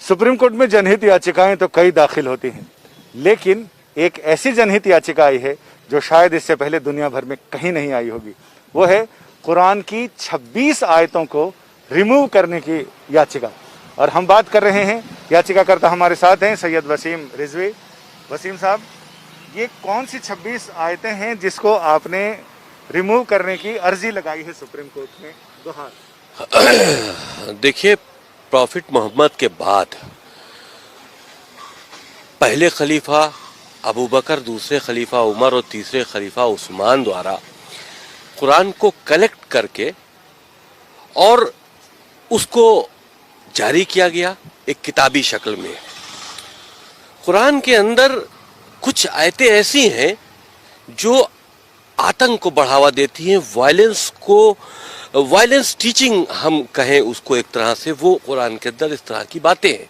Supreme court में जनहित याचिकाएं तो कई दाखिल होती हैं, लेकिन एक ऐसी जनहित याचिका आई है जो शायद इससे पहले दुनिया भर में कहीं नहीं आई होगी। वो है कुरान की 26 आयतों को रिमूव करने की याचिका। और हम बात कर रहे हैं, याचिकाकर्ता हमारे साथ हैं सैयद वसीम रिजवी। वसीम साहब, ये कौन सी 26 आयतें हैं जिसको आपने रिमूव करने की अर्जी लगाई है सुप्रीम कोर्ट में? दोहार देखिए, प्रॉफिट मोहम्मद के बाद पहले खलीफा अबू बकर, दूसरे खलीफा उमर और तीसरे खलीफा उस्मान द्वारा कुरान को कलेक्ट करके और उसको जारी किया गया एक किताबी शक्ल में। कुरान के अंदर कुछ आयतें ऐसी हैं जो आतंक को बढ़ावा देती हैं, वायलेंस टीचिंग हम कहें उसको एक तरह से, वो कुरान के अंदर इस तरह की बातें हैं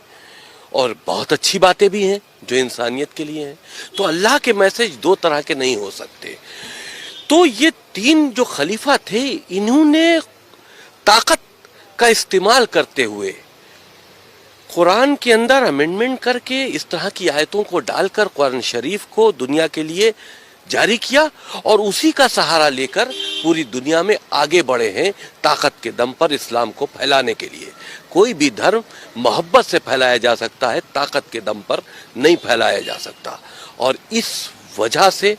और बहुत अच्छी बातें भी हैं जो इंसानियत के लिए हैं। तो अल्लाह के मैसेज दो तरह के नहीं हो सकते। तो ये तीन जो खलीफा थे, इन्होंने ताकत का इस्तेमाल करते हुए कुरान के अंदर अमेंडमेंट करके इस तरह की आयतों को डालकर कुरान शरीफ को दुनिया के लिए जारी किया और उसी का सहारा लेकर पूरी दुनिया में आगे बढ़े हैं ताकत के दम पर इस्लाम को फैलाने के लिए। कोई भी धर्म मोहब्बत से फैलाया जा सकता है, ताकत के दम पर नहीं फैलाया जा सकता। और इस वजह से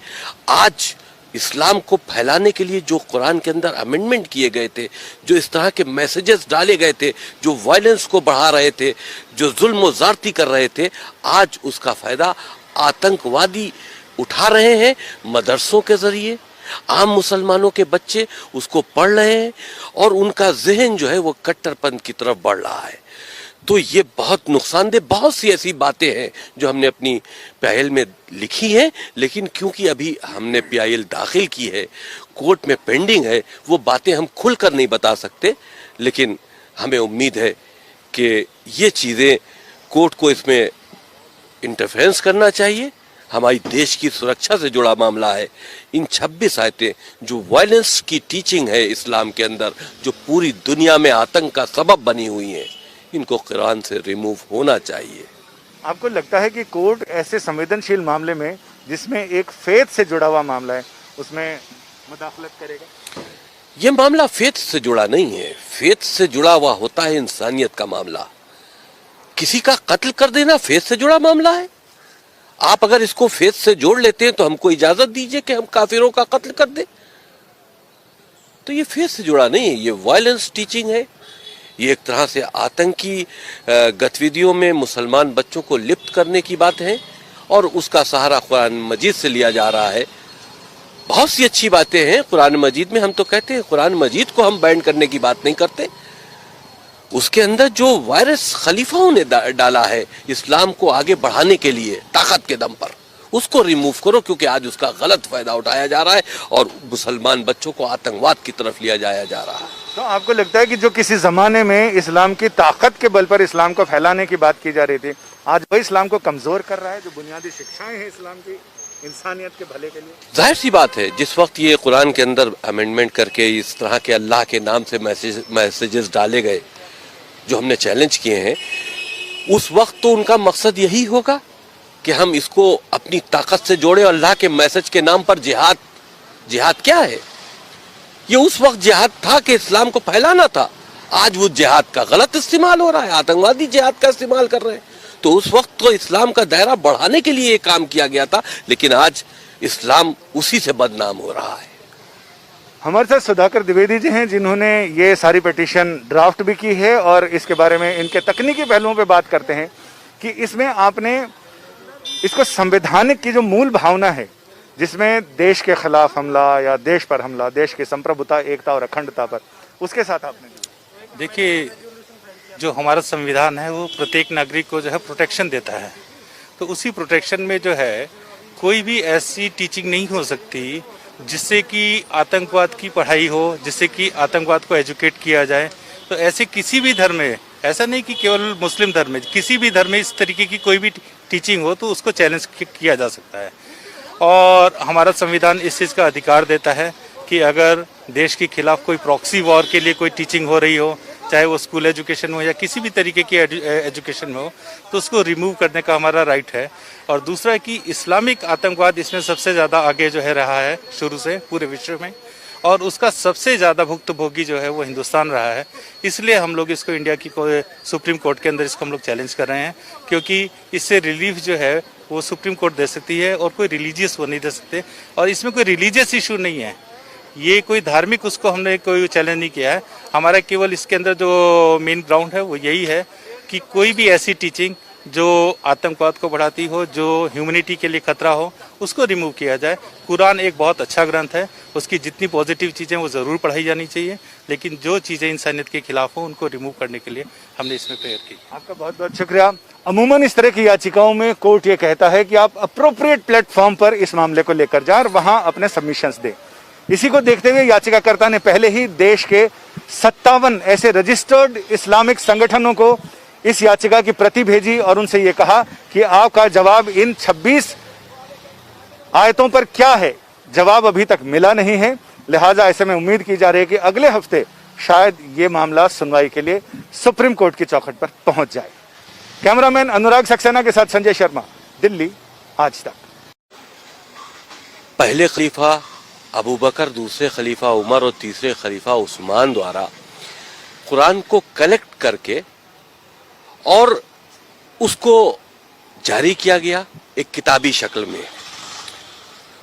आज इस्लाम को फैलाने के लिए जो कुरान के अंदर अमेंडमेंट किए गए थे, जो इस तरह के मैसेजेस डाले गए थे, जो वायलेंस को बढ़ा रहे थे, जो जुल्म और ज़्यादती कर रहे थे, आज उसका फ़ायदा आतंकवादी उठा रहे हैं। मदरसों के ज़रिए आम मुसलमानों के बच्चे उसको पढ़ रहे हैं और उनका जहन जो है वो कट्टरपंथ की तरफ बढ़ रहा है। तो ये बहुत नुकसानदेह, बहुत सी ऐसी बातें हैं जो हमने अपनी पहल में लिखी हैं, लेकिन क्योंकि अभी हमने PIL दाखिल की है, कोर्ट में पेंडिंग है, वो बातें हम खुलकर नहीं बता सकते। लेकिन हमें उम्मीद है कि ये चीज़ें कोर्ट को इसमें इंटरफेरेंस करना चाहिए। हमारी देश की सुरक्षा से जुड़ा मामला है। इन 26 आयतें जो वायलेंस की टीचिंग है इस्लाम के अंदर, जो पूरी दुनिया में आतंक का सबब बनी हुई है, इनको कुरान से रिमूव होना चाहिए। आपको लगता है कि कोर्ट ऐसे संवेदनशील मामले में, जिसमें एक फेथ से जुड़ा हुआ मामला है, उसमें मुदाखलत करेगा? ये मामला फेथ से जुड़ा नहीं है। फेथ से जुड़ा हुआ होता है इंसानियत का मामला। किसी का कत्ल कर देना फेथ से जुड़ा मामला है। आप अगर इसको फेथ से जोड़ लेते हैं तो हमको इजाजत दीजिए कि हम काफिरों का कत्ल कर दें। तो ये फेथ से जुड़ा नहीं है, ये वायलेंस टीचिंग है। ये एक तरह से आतंकी गतिविधियों में मुसलमान बच्चों को लिप्त करने की बात है और उसका सहारा कुरान मजीद से लिया जा रहा है। बहुत सी अच्छी बातें हैं कुरान मजीद में। हम तो कहते हैं कुरान मजीद को हम बैन करने की बात नहीं करते। उसके अंदर जो वायरस खलीफाओं ने डाला है इस्लाम को आगे बढ़ाने के लिए ताकत के दम पर, उसको रिमूव करो, क्योंकि आज उसका गलत फायदा उठाया जा रहा है और मुसलमान बच्चों को आतंकवाद की तरफ लिया जाया जा रहा है। तो आपको लगता है कि जो किसी जमाने में इस्लाम की ताकत के बल पर इस्लाम को फैलाने की बात की जा रही थी, आज वही इस्लाम को कमजोर कर रहा है? जो बुनियादी शिक्षाएं हैं इस्लाम की इंसानियत के भले के लिए, जाहिर सी बात है जिस वक्त ये कुरान के अंदर अमेंडमेंट करके इस तरह के अल्लाह के नाम से मैसेजेस डाले गए जो हमने चैलेंज किए हैं, उस वक्त तो उनका मकसद यही होगा कि हम इसको अपनी ताकत से जोड़े। अल्लाह के मैसेज के नाम पर जिहाद क्या है? ये उस वक्त जिहाद था कि इस्लाम को फैलाना था। आज वो जिहाद का गलत इस्तेमाल हो रहा है, आतंकवादी जिहाद का इस्तेमाल कर रहे हैं। तो उस वक्त तो इस्लाम का दायरा बढ़ाने के लिए ये काम किया गया था, लेकिन आज इस्लाम उसी से बदनाम हो रहा है। हमारे साथ सुधाकर द्विवेदी जी हैं, जिन्होंने ये सारी पिटीशन ड्राफ्ट भी की है और इसके बारे में इनके तकनीकी पहलुओं पे बात करते हैं कि इसमें आपने इसको संवैधानिक की जो मूल भावना है, जिसमें देश के खिलाफ हमला या देश पर हमला, देश की संप्रभुता, एकता और अखंडता पर, उसके साथ आपने देखिए, जो हमारा संविधान है वो प्रत्येक नागरिक को जो है प्रोटेक्शन देता है। तो उसी प्रोटेक्शन में जो है कोई भी ऐसी टीचिंग नहीं हो सकती जिससे कि आतंकवाद की पढ़ाई हो, जिससे कि आतंकवाद को एजुकेट किया जाए। तो ऐसे किसी भी धर्म में, ऐसा नहीं कि केवल मुस्लिम धर्म में, किसी भी धर्म में इस तरीके की कोई भी टीचिंग हो तो उसको चैलेंज किया जा सकता है। और हमारा संविधान इस चीज़ का अधिकार देता है कि अगर देश के खिलाफ कोई प्रॉक्सी वॉर के लिए कोई टीचिंग हो रही हो चाहे वो स्कूल एजुकेशन में हो या किसी भी तरीके की एजुकेशन में हो, तो उसको रिमूव करने का हमारा राइट है। और दूसरा कि इस्लामिक आतंकवाद इसमें सबसे ज़्यादा आगे जो है रहा है शुरू से पूरे विश्व में, और उसका सबसे ज़्यादा भुक्तभोगी जो है वो हिंदुस्तान रहा है। इसलिए हम लोग इसको इंडिया की सुप्रीम कोर्ट के अंदर इसको हम लोग चैलेंज कर रहे हैं, क्योंकि इससे रिलीफ जो है वो सुप्रीम कोर्ट दे सकती है और कोई रिलीजियस वो नहीं दे सकते। और इसमें कोई रिलीजियस इशू नहीं है, ये कोई धार्मिक उसको हमने कोई चैलेंज नहीं किया है। हमारा केवल इसके अंदर जो मेन ग्राउंड है वो यही है कि कोई भी ऐसी टीचिंग जो आतंकवाद को बढ़ाती हो, जो ह्यूमैनिटी के लिए खतरा हो, उसको रिमूव किया जाए। कुरान एक बहुत अच्छा ग्रंथ है, उसकी जितनी पॉजिटिव चीज़ें वो ज़रूर पढ़ाई जानी चाहिए, लेकिन जो चीज़ें इंसानियत के खिलाफ हो उनको रिमूव करने के लिए हमने इसमें प्रेयर की। आपका बहुत बहुत शुक्रिया। अमूमन इस तरह की याचिकाओं में कोर्ट ये कहता है कि आप अप्रोप्रिएट प्लेटफॉर्म पर इस मामले को लेकर जाएं और वहां अपने सबमिशंस दें। इसी को देखते हुए याचिकाकर्ता ने पहले ही देश के 57 ऐसे रजिस्टर्ड इस्लामिक संगठनों को इस याचिका की प्रति भेजी और उनसे ये कहा कि आपका जवाब इन 26 आयतों पर क्या है, जवाब अभी तक मिला नहीं है। लिहाजा ऐसे में उम्मीद की जा रही है कि अगले हफ्ते शायद ये मामला सुनवाई के लिए सुप्रीम कोर्ट की चौखट पर पहुंच जाए। कैमरामैन अनुराग सक्सेना के साथ संजय शर्मा, दिल्ली, आज तक। पहले खलीफा अबू बकर, दूसरे खलीफा उमर और तीसरे खलीफा उस्मान द्वारा कुरान को कलेक्ट करके और उसको जारी किया गया एक किताबी शक्ल में।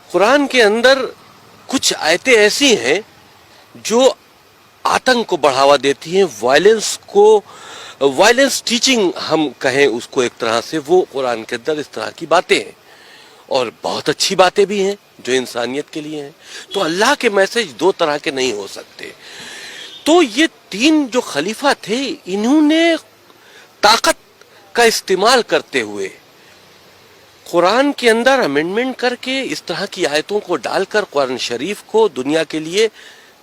कुरान के अंदर कुछ आयतें ऐसी हैं जो आतंक को बढ़ावा देती हैं, वायलेंस टीचिंग हम कहें उसको एक तरह से, वो कुरान के अंदर इस तरह की बातें हैं और बहुत अच्छी बातें भी हैं जो इंसानियत के लिए हैं। तो अल्लाह के मैसेज दो तरह के नहीं हो सकते। तो ये तीन जो खलीफा थे, इन्होंने ताकत का इस्तेमाल करते हुए कुरान के अंदर अमेंडमेंट करके इस तरह की आयतों को डालकर कुरान शरीफ को दुनिया के लिए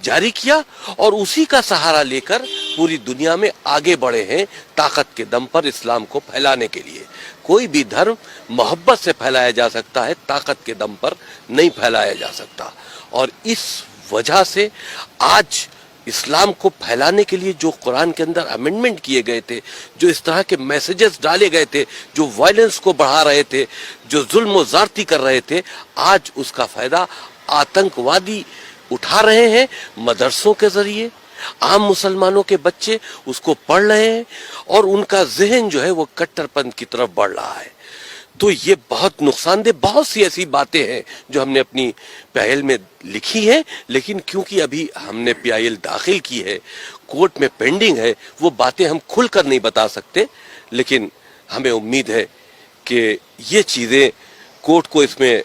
जारी किया और उसी का सहारा लेकर पूरी दुनिया में आगे बढ़े हैं ताकत के दम पर इस्लाम को फैलाने के लिए। कोई भी धर्म मोहब्बत से फैलाया जा सकता है, ताकत के दम पर नहीं फैलाया जा सकता। और इस वजह से आज इस्लाम को फैलाने के लिए जो कुरान के अंदर अमेंडमेंट किए गए थे, जो इस तरह के मैसेजेस डाले गए थे, जो वायलेंस को बढ़ा रहे थे, जो जुल्म और ज़्यादती कर रहे थे, आज उसका फायदा आतंकवादी उठा रहे हैं। मदरसों के जरिए आम मुसलमानों के बच्चे उसको पढ़ रहे हैं और उनका जहन जो है वो कट्टरपंथ की तरफ बढ़ रहा है। तो ये बहुत नुकसानदेह, बहुत सी ऐसी बातें हैं जो हमने अपनी पहल में लिखी है, लेकिन क्योंकि अभी हमने पीआईएल दाखिल की है, कोर्ट में पेंडिंग है, वो बातें हम खुलकर नहीं बता सकते। लेकिन हमें उम्मीद है कि ये चीज़ें कोर्ट को इसमें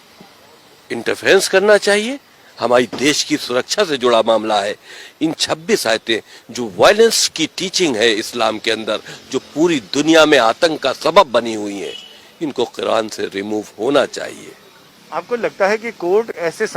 इंटरफेरेंस करना चाहिए। हमारी देश की सुरक्षा से जुड़ा मामला है। इन 26 आयतें जो वायलेंस की टीचिंग है इस्लाम के अंदर, जो पूरी दुनिया में आतंक का सबब बनी हुई है, इनको कुरान से रिमूव होना चाहिए। आपको लगता है कि कोर्ट ऐसे